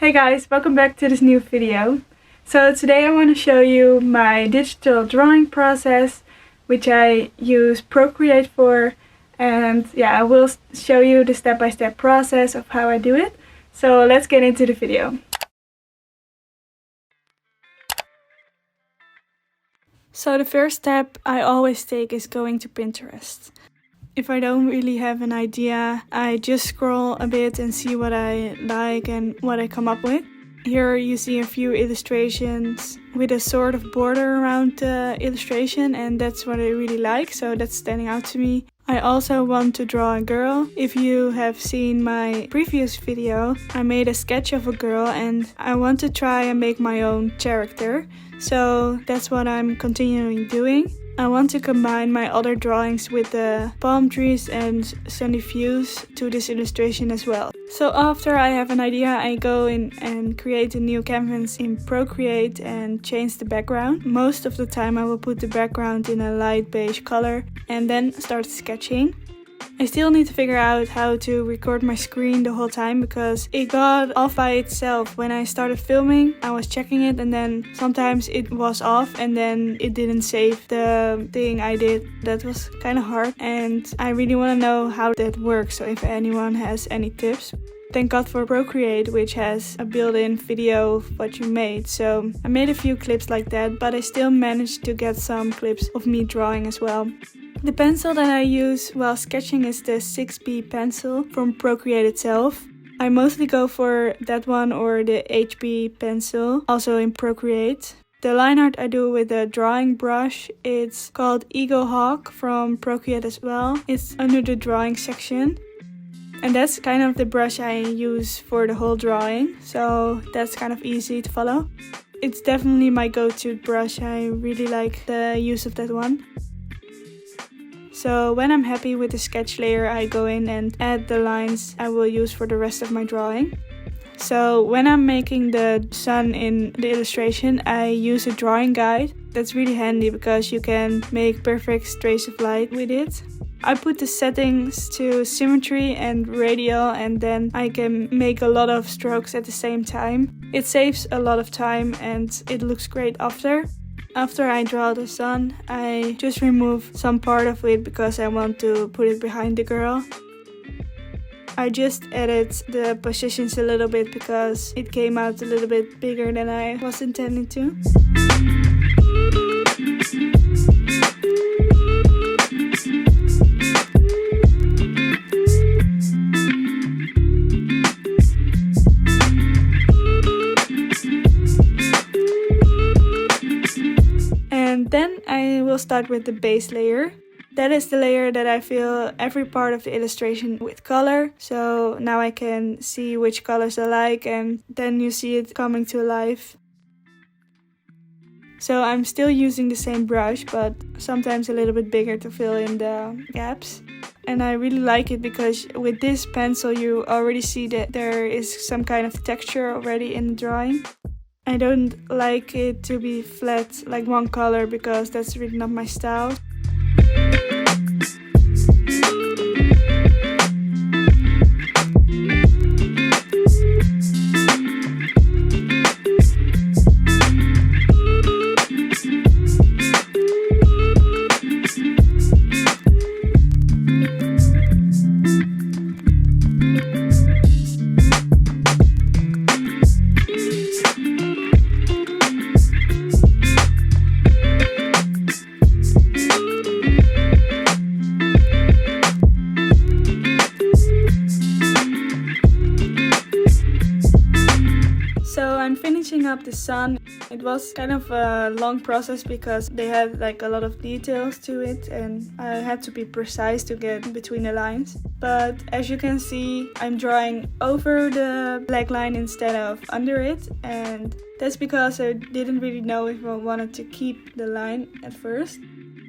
Hey guys, welcome back to this new video. So today I want to show you my digital drawing process, which I use Procreate for, and yeah, I will show you the step-by-step process of how I do it. So let's get into the video. So the first step I always take is going to Pinterest. If I don't really have an idea, I just scroll a bit and see what I like and what I come up with. Here you see a few illustrations with a sort of border around the illustration, and that's what I really like, so that's standing out to me. I also want to draw a girl. If you have seen my previous video, I made a sketch of a girl and I want to try and make my own character. So that's what I'm continuing doing. I want to combine my other drawings with the palm trees and sunny views to this illustration as well. So after I have an idea, I go in and create a new canvas in Procreate and change the background. Most of the time I will put the background in a light beige color and then start sketching. I still need to figure out how to record my screen the whole time because it got off by itself. When I started filming, I was checking it and then sometimes it was off and then it didn't save the thing I did. That was kind of hard and I really want to know how that works, so if anyone has any tips. Thank God for Procreate, which has a built-in video of what you made. So I made a few clips like that, but I still managed to get some clips of me drawing as well. The pencil that I use while sketching is the 6B pencil from Procreate itself. I mostly go for that one or the HB pencil, also in Procreate. The line art I do with a drawing brush, it's called Eagle Hawk from Procreate as well. It's under the drawing section. And that's kind of the brush I use for the whole drawing, so that's kind of easy to follow. It's definitely my go-to brush, I really like the use of that one. So when I'm happy with the sketch layer, I go in and add the lines I will use for the rest of my drawing. So when I'm making the sun in the illustration, I use a drawing guide. That's really handy because you can make perfect strays of light with it. I put the settings to symmetry and radial, and then I can make a lot of strokes at the same time. It saves a lot of time and it looks great after. After I draw the sun, I just remove some part of it because I want to put it behind the girl. I just added the positions a little bit because it came out a little bit bigger than I was intending to. Then I will start with the base layer. That is the layer that I fill every part of the illustration with color. So now I can see which colors I like and then you see it coming to life. So I'm still using the same brush, but sometimes a little bit bigger to fill in the gaps. And I really like it because with this pencil you already see that there is some kind of texture already in the drawing. I don't like it to be flat like one color because that's really not my style. I'm finishing up the sun. It was kind of a long process because they had like a lot of details to it and I had to be precise to get between the lines. But as you can see, I'm drawing over the black line instead of under it, and that's because I didn't really know if I wanted to keep the line at first.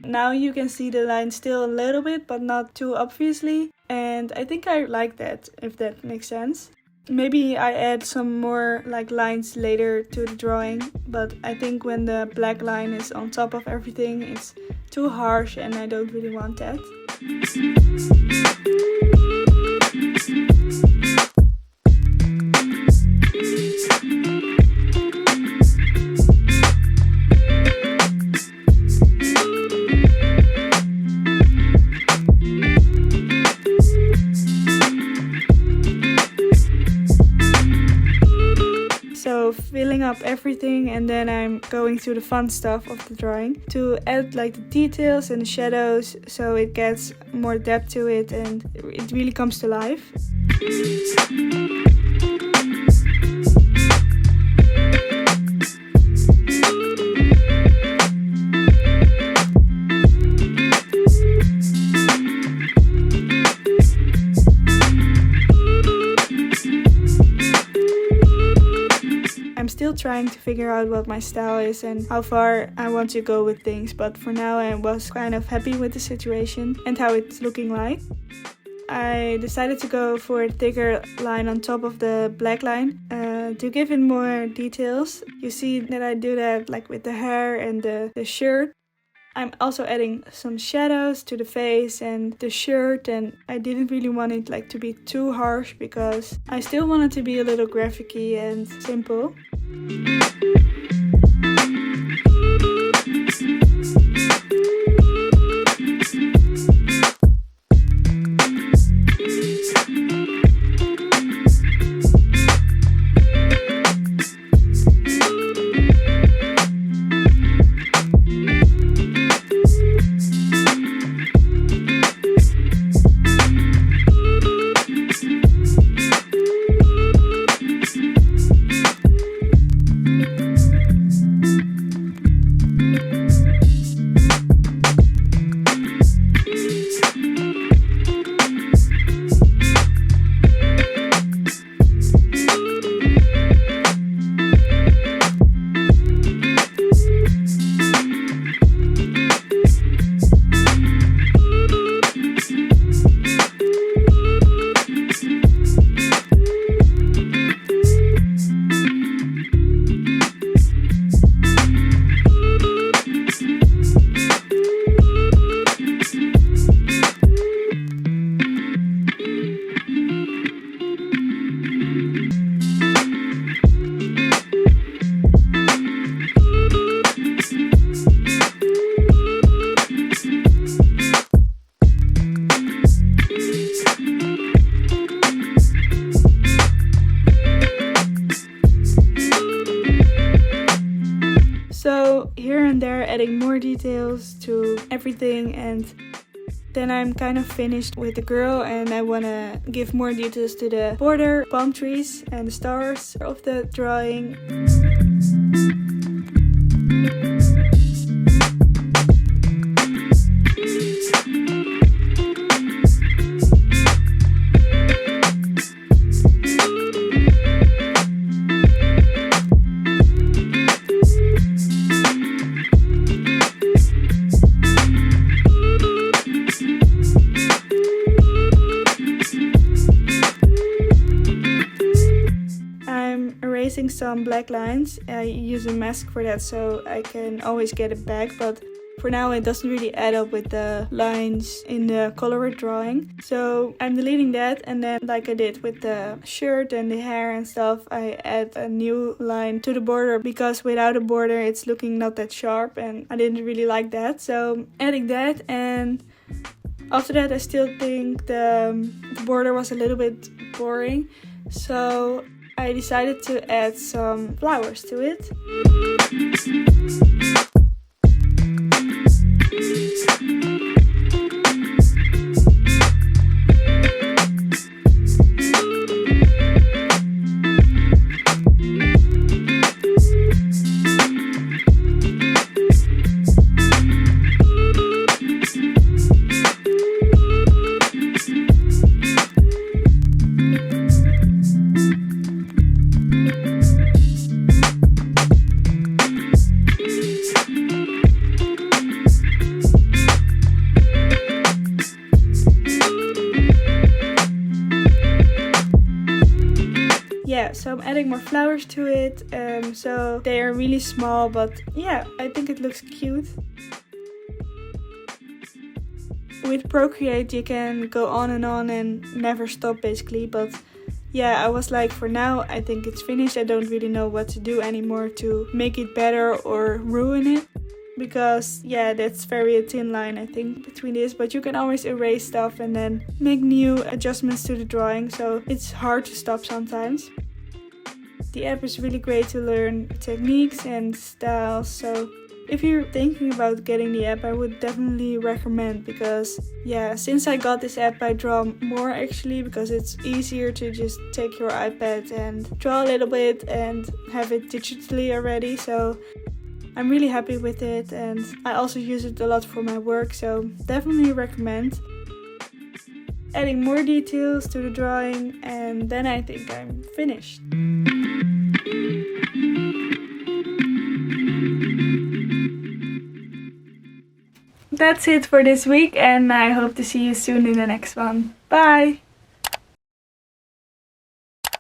Now you can see the line still a little bit, but not too obviously, and I think I like that, if that makes sense. Maybe I add some more like lines later to the drawing, but I think when the black line is on top of everything, it's too harsh and I don't really want that. filling up everything, and then I'm going through the fun stuff of the drawing to add like the details and the shadows so it gets more depth to it and it really comes to life. I'm still trying to figure out what my style is and how far I want to go with things, but for now I was kind of happy with the situation and how it's looking like. I decided to go for a thicker line on top of the black line to give it more details. You see that I do that like with the hair and the shirt. I'm also adding some shadows to the face and the shirt, and I didn't really want it like to be too harsh because I still want it to be a little graphic-y and simple. So here and there adding more details to everything, and then I'm kind of finished with the girl and I want to give more details to the border, palm trees and the stars of the drawing. Erasing some black lines. I use a mask for that so I can always get it back, but for now it doesn't really add up with the lines in the colored drawing. So I'm deleting that, and then like I did with the shirt and the hair and stuff, I add a new line to the border because without a border it's looking not that sharp and I didn't really like that. So adding that, and after that I still think the border was a little bit boring. So I decided to add some flowers to it. Yeah, so I'm adding more flowers to it, so they are really small, but yeah, I think it looks cute. With Procreate you can go on and never stop basically, but yeah, I was like, for now I think it's finished. I don't really know what to do anymore to make it better or ruin it, because yeah, that's very a thin line I think between this, but you can always erase stuff and then make new adjustments to the drawing, so it's hard to stop sometimes. The app is really great to learn techniques and styles, so if you're thinking about getting the app, I would definitely recommend, because yeah, since I got this app I draw more actually, because it's easier to just take your iPad and draw a little bit and have it digitally already. So I'm really happy with it, and I also use it a lot for my work, so definitely recommend. Adding more details to the drawing, and then I think I'm finished. That's it for this week, and I hope to see you soon in the next one. Bye!